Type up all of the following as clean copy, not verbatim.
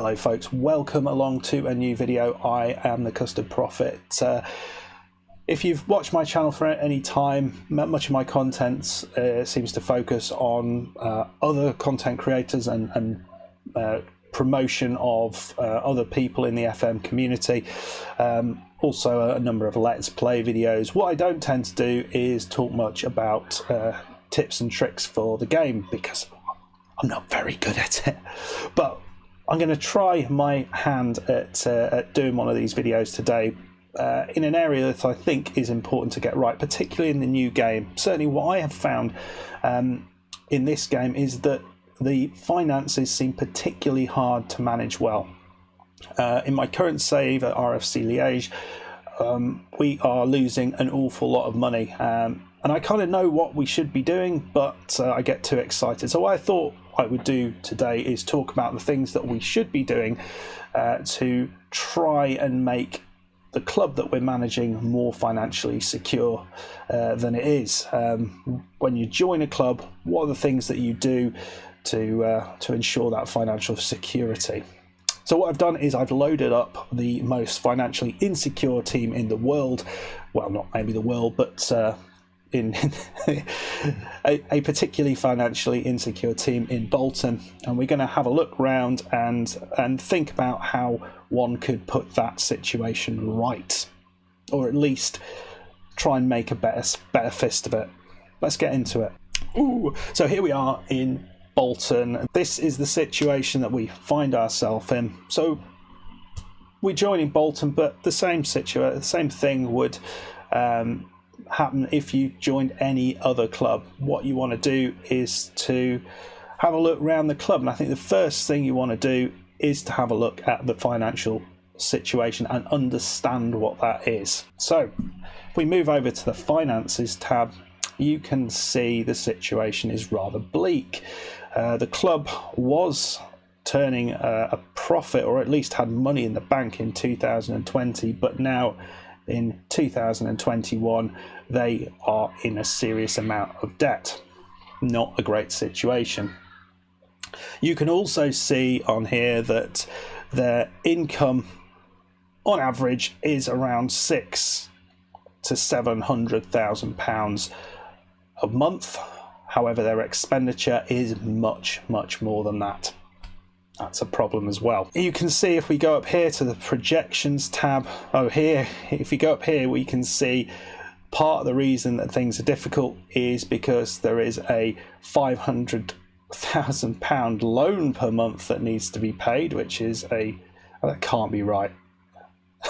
Hello folks, welcome along to a new video. I am the Custard Prophet. If you've watched my channel for any time, much of my content seems to focus on other content creators and promotion of other people in the FM community. Also a number of Let's Play videos. What I don't tend to do is talk much about tips and tricks for the game because I'm not very good at it. But I'm going to try my hand at doing one of these videos today in an area that I think is important to get right, particularly in the new game. Certainly what I have found in this game is that the finances seem particularly hard to manage well. In my current save at RFC Liège, we are losing an awful lot of money. And I kind of know what we should be doing, but I get too excited. So what I thought I would do today is talk about the things that we should be doing to try and make the club that we're managing more financially secure than it is. When you join a club, what are the things that you do to ensure that financial security? So what I've done is I've loaded up the most financially insecure team in the world. Well, not maybe the world, but in a particularly financially insecure team in Bolton, and we're going to have a look round and think about how one could put that situation right, or at least try and make a better fist of it. Let's get into it. So here we are in Bolton. This is the situation that we find ourselves in. So we join in Bolton, but the same thing would happen if you joined any other club. What you want to do is to have a look around the club, and I think the first thing you want to do is to have a look at the financial situation and understand what that is. So if we move over to the finances tab, you can see the situation is rather bleak. The club was turning a profit, or at least had money in the bank in 2020, but now in 2021 they are in a serious amount of debt. Not a great situation. You can also see on here that their income on average is around £600,000 to £700,000 a month. However, their expenditure is much more than that. That's a problem as well. You can see if we go up here to the projections tab, if you go up here, we can see part of the reason that things are difficult is because there is a £500,000 loan per month that needs to be paid, which is that can't be right.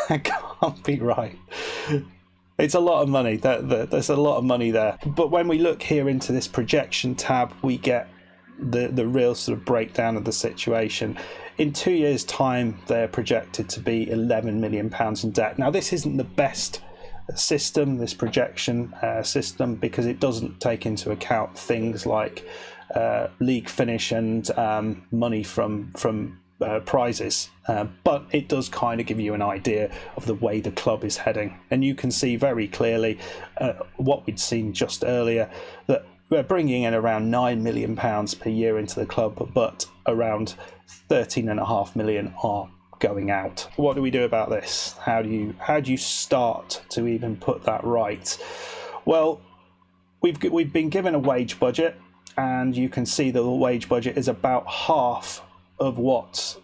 That can't be right. It's a lot of money. There's a lot of money there. But when we look here into this projection tab, we get the real sort of breakdown of the situation. In 2 years' time, they're projected to be £11 million in debt. Now, this isn't the best system, this projection system, because it doesn't take into account things like league finish and money from prizes, but it does kind of give you an idea of the way the club is heading. And you can see very clearly what we'd seen just earlier, that we're bringing in around £9 million per year into the club, but around £13.5 million are going out. What do we do about this? How do you start to even put that right? Well, we've been given a wage budget, and you can see that the wage budget is about half of what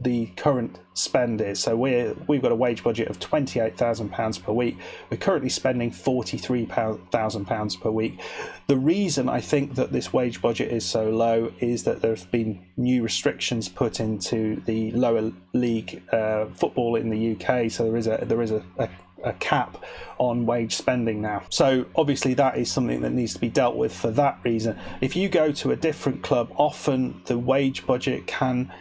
the current spend is. So we've got a wage budget of £28,000 per week. We're currently spending £43,000 per week. The reason I think that this wage budget is so low is that there have been new restrictions put into the lower league football in the UK. So there is a cap on wage spending now. So obviously that is something that needs to be dealt with for that reason. If you go to a different club, often the wage budget can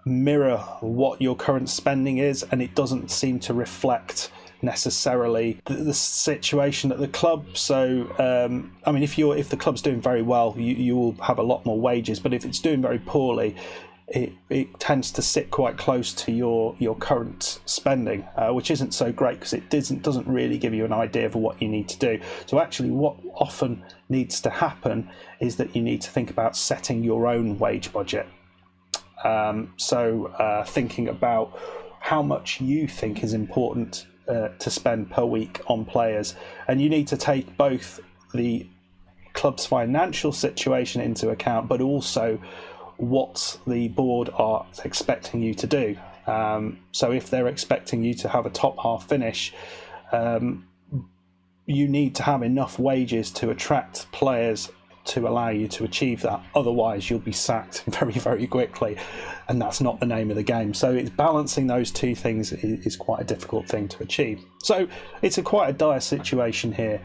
mirror what your current spending is, and it doesn't seem to reflect necessarily the situation at the club. So I mean, if the club's doing very well, you will have a lot more wages, but if it's doing very poorly, it tends to sit quite close to your current spending, which isn't so great because it doesn't really give you an idea of what you need to do. So actually what often needs to happen is that you need to think about setting your own wage budget. So thinking about how much you think is important to spend per week on players, and you need to take both the club's financial situation into account, but also what the board are expecting you to do. So if they're expecting you to have a top half finish, you need to have enough wages to attract players to allow you to achieve that. Otherwise you'll be sacked very, very quickly, and that's not the name of the game. So it's balancing those two things is quite a difficult thing to achieve. So it's quite a dire situation here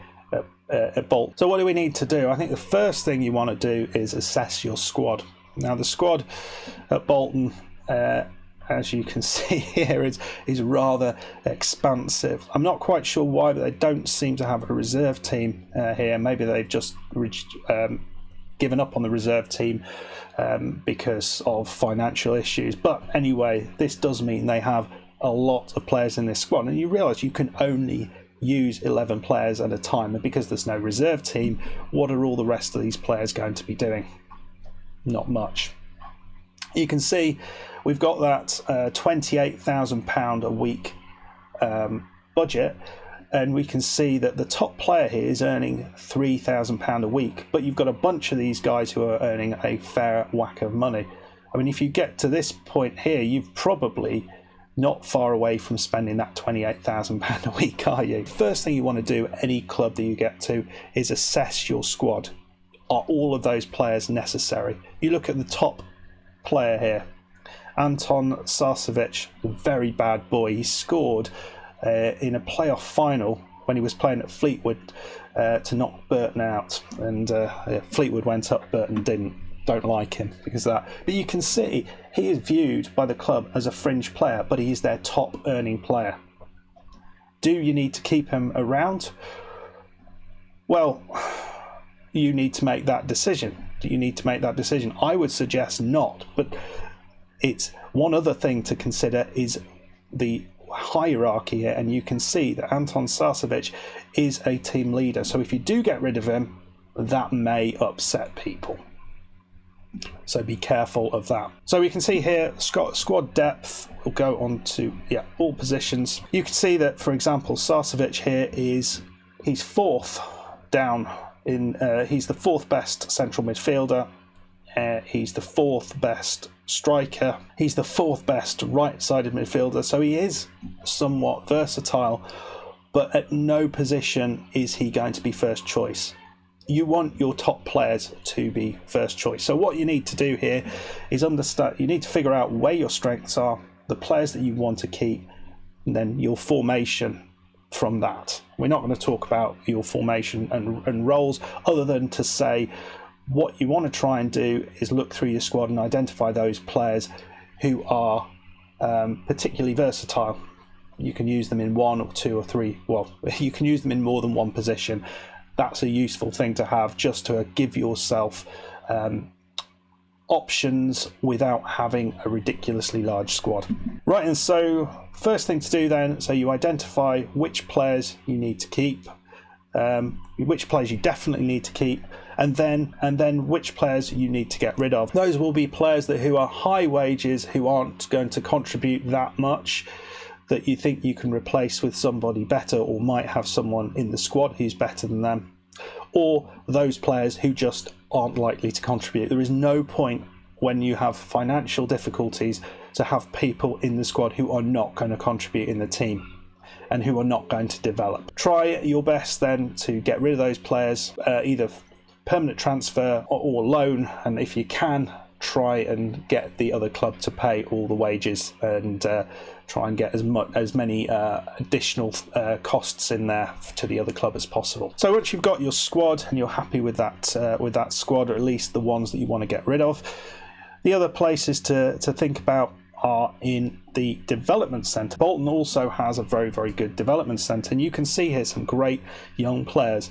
at Bolton. So what do we need to do? I think the first thing you want to do is assess your squad. Now the squad at Bolton, as you can see here, is rather expansive. I'm not quite sure why, but they don't seem to have a reserve team here. Maybe they've just given up on the reserve team because of financial issues. But anyway, this does mean they have a lot of players in this squad, and you realise you can only use 11 players at a time, and because there's no reserve team, what are all the rest of these players going to be doing? Not much. You can see we've got that £28,000 a week budget, and we can see that the top player here is earning £3,000 a week, but you've got a bunch of these guys who are earning a fair whack of money. I mean, if you get to this point here, you've probably not far away from spending that £28,000 a week, are you? First thing you want to do at any club that you get to is assess your squad. Are all of those players necessary? You look at the top player here, Anton Sarcevic, a very bad boy. He scored in a playoff final when he was playing at Fleetwood to knock Burton out, and Fleetwood went up, Burton didn't. Don't like him because of that. But you can see he is viewed by the club as a fringe player, but he is their top earning player. Do you need to keep him around? Well, you need to make that decision. Do you need to make that decision? I would suggest not, but it's one other thing to consider is the hierarchy here, and you can see that Anton Sarcevic is a team leader. So if you do get rid of him, that may upset people. So be careful of that. So we can see here squad depth. We'll go on to all positions. You can see that, for example, Sarcevic here he's fourth down in. He's the fourth best central midfielder. He's the fourth best striker. He's the fourth best right-sided midfielder. So he is somewhat versatile, but at no position is he going to be first choice. You want your top players to be first choice. So what you need to do here is understand, you need to figure out where your strengths are, the players that you want to keep, and then your formation from that. We're not going to talk about your formation and roles, other than to say what you want to try and do is look through your squad and identify those players who are particularly versatile. You can use them in one or two or three, well, you can use them in more than one position. That's a useful thing to have, just to give yourself options without having a ridiculously large squad. Right, and so first thing to do then, so you identify which players you need to keep, which players you definitely need to keep, and then which players you need to get rid of. Those will be players who are high wages, who aren't going to contribute that much, that you think you can replace with somebody better, or might have someone in the squad who's better than them, or those players who just aren't likely to contribute. There is no point when you have financial difficulties to have people in the squad who are not going to contribute in the team and who are not going to develop. Try your best then to get rid of those players, either permanent transfer or loan, and if you can, try and get the other club to pay all the wages, and try and get as many additional costs in there to the other club as possible. So once you've got your squad and you're happy with that squad, or at least the ones that you want to get rid of, the other places to think about are in the development centre. Bolton also has a very, very good development centre, and you can see here some great young players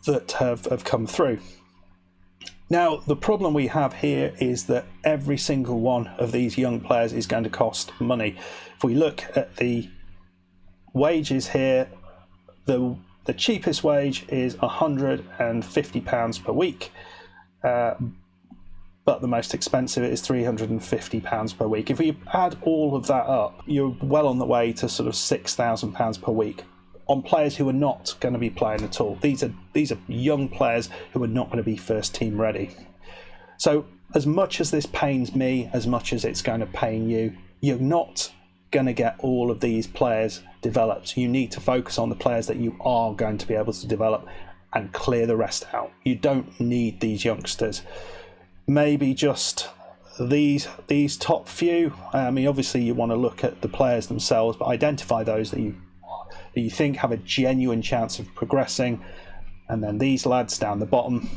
that have come through. Now, the problem we have here is that every single one of these young players is going to cost money. If we look at the wages here, the cheapest wage is £150 per week. but the most expensive is £350 per week. If you add all of that up, you're well on the way to sort of £6,000 per week on players who are not going to be playing at all. These are young players who are not going to be first team ready. So as much as this pains me, as much as it's going to pain you, you're not going to get all of these players developed. You need to focus on the players that you are going to be able to develop and clear the rest out. You don't need these youngsters. Maybe just these top few. I mean, obviously you want to look at the players themselves, but identify those that you think have a genuine chance of progressing, and then these lads down the bottom,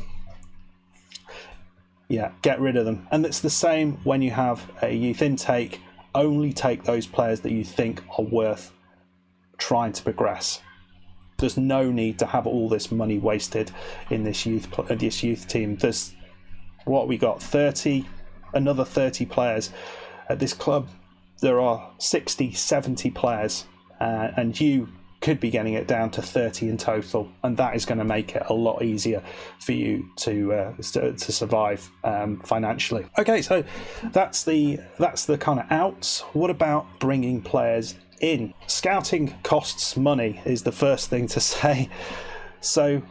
yeah, get rid of them. And it's the same when you have a youth intake. Only take those players that you think are worth trying to progress. There's no need to have all this money wasted in this youth team. There's what we got, another 30 players at this club. There are 60, 70 players, and you could be getting it down to 30 in total, and that is going to make it a lot easier for you to survive financially. Okay, so that's the kind of outs. What about bringing players in? Scouting costs money is the first thing to say. So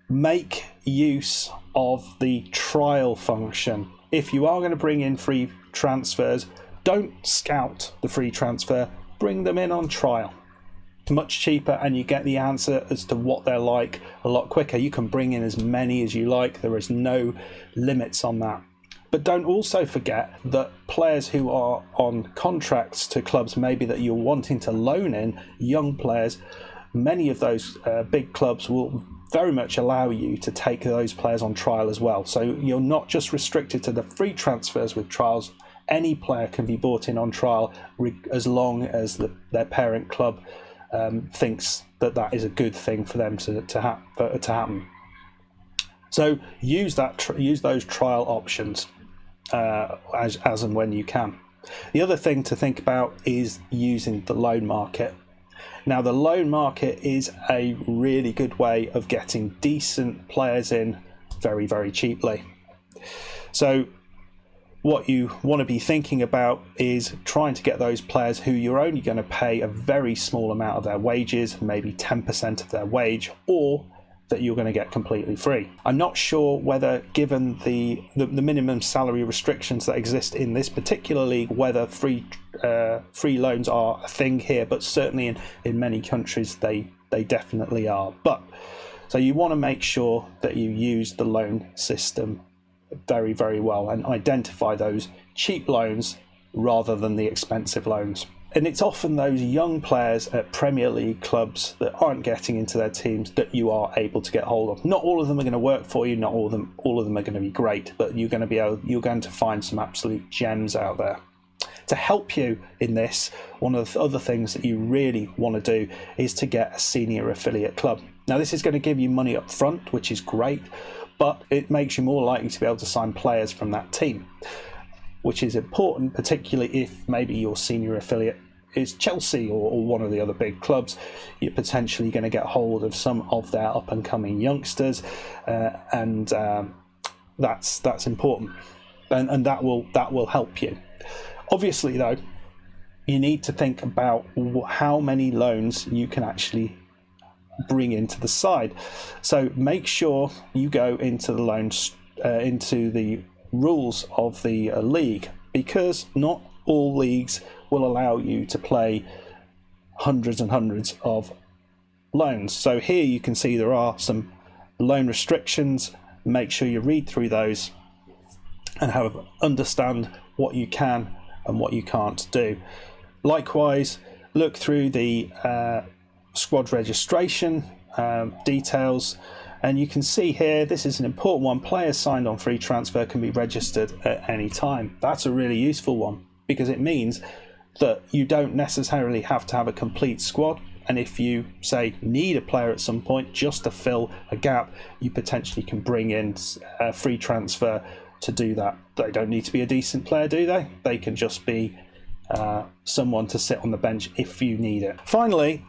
make use of the trial function. If you are going to bring in free transfers, don't scout the free transfer, bring them in on trial. Much cheaper, and you get the answer as to what they're like a lot quicker. You can bring in as many as you like. There is no limits on that. But don't also forget that players who are on contracts to clubs, maybe that you're wanting to loan in, young players, many of those big clubs will very much allow you to take those players on trial as well. So you're not just restricted to the free transfers with trials. Any player can be brought in on trial as long as their parent club thinks that is a good thing for them to happen. So use those trial options as and when you can. The other thing to think about is using the loan market. Now, the loan market is a really good way of getting decent players in very, very cheaply. So what you want to be thinking about is trying to get those players who you're only going to pay a very small amount of their wages, maybe 10% of their wage, or that you're going to get completely free. I'm not sure whether, given the minimum salary restrictions that exist in this particular league, whether free loans are a thing here, but certainly in many countries they definitely are. But so you want to make sure that you use the loan system very, very well and identify those cheap loans rather than the expensive loans. And it's often those young players at Premier League clubs that aren't getting into their teams that you are able to get hold of. Not all of them are going to work for you, not all of them are going to be great, but you're going to find some absolute gems out there. To help you in this, one of the other things that you really want to do is to get a senior affiliate club. Now, this is going to give you money up front, which is great, but it makes you more likely to be able to sign players from that team, which is important, particularly if maybe your senior affiliate is Chelsea or one of the other big clubs. You're potentially going to get hold of some of their up-and-coming youngsters, and that's important, and that will help you. Obviously, though, you need to think about how many loans you can actually bring into the side. So make sure you go into the loans, into the rules of the league, because not all leagues will allow you to play hundreds and hundreds of loans. So here you can see there are some loan restrictions. Make sure you read through those and understand what you can and what you can't do. Likewise, look through the squad registration details, and you can see here, this is an important one. Players signed on free transfer can be registered at any time. That's a really useful one, because it means that you don't necessarily have to have a complete squad, and if you say need a player at some point just to fill a gap, you potentially can bring in a free transfer to do that. They don't need to be a decent player, do they? They can just be someone to sit on the bench if you need it. Finally,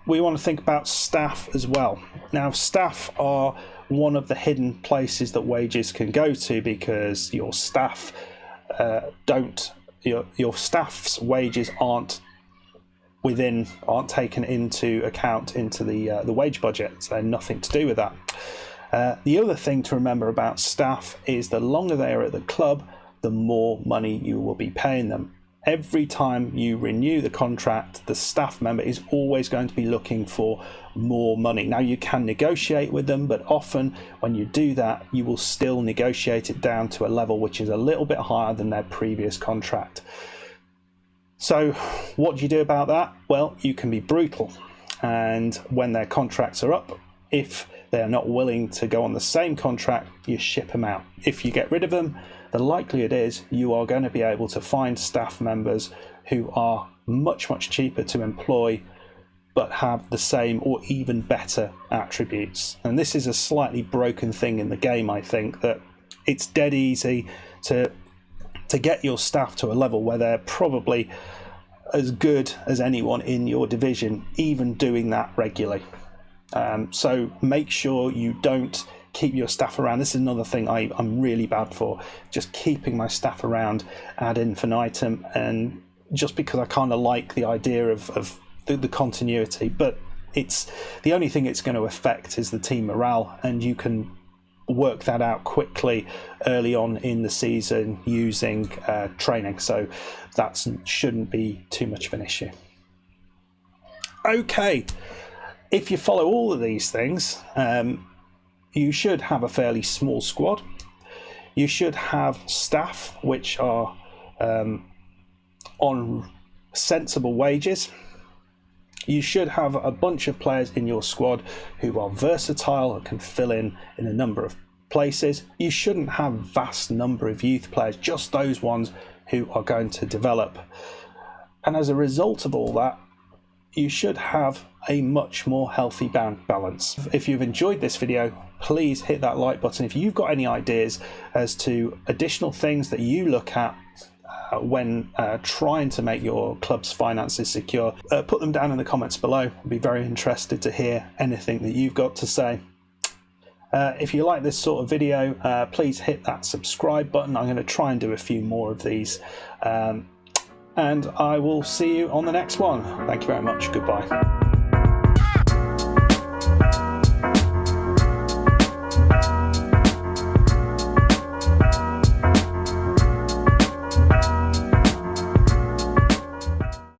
we want to think about staff as well. Now, staff are one of the hidden places that wages can go to, because your staff your staff's wages aren't taken into account into the wage budget. So they're nothing to do with that. The other thing to remember about staff is the longer they are at the club, the more money you will be paying them. Every time you renew the contract, the staff member is always going to be looking for more money. Now, you can negotiate with them, but often when you do that, you will still negotiate it down to a level which is a little bit higher than their previous contract. So what do you do about that? Well, you can be brutal, and when their contracts are up, if they are not willing to go on the same contract, you ship them out. If you get rid of them, the likelihood is you are going to be able to find staff members who are much, much cheaper to employ, but have the same or even better attributes. And this is a slightly broken thing in the game, I think, that it's dead easy to get your staff to a level where they're probably as good as anyone in your division, even doing that regularly. So make sure you don't keep your staff around. This is another thing I'm really bad for, just keeping my staff around ad infinitum, and just because I kind of like the idea of the continuity, but it's the only thing it's going to affect is the team morale, and you can work that out quickly early on in the season using training, so that shouldn't be too much of an issue. Okay, if you follow all of these things, you should have a fairly small squad. You should have staff which are on sensible wages. You should have a bunch of players in your squad who are versatile and can fill in a number of places. You shouldn't have a vast number of youth players, just those ones who are going to develop. And as a result of all that, you should have a much more healthy balance. If you've enjoyed this video, please hit that like button. If you've got any ideas as to additional things that you look at when trying to make your club's finances secure, put them down in the comments below. I'd be very interested to hear anything that you've got to say. If you like this sort of video, please hit that subscribe button. I'm going to try and do a few more of these. And I will see you on the next one. Thank you very much. Goodbye.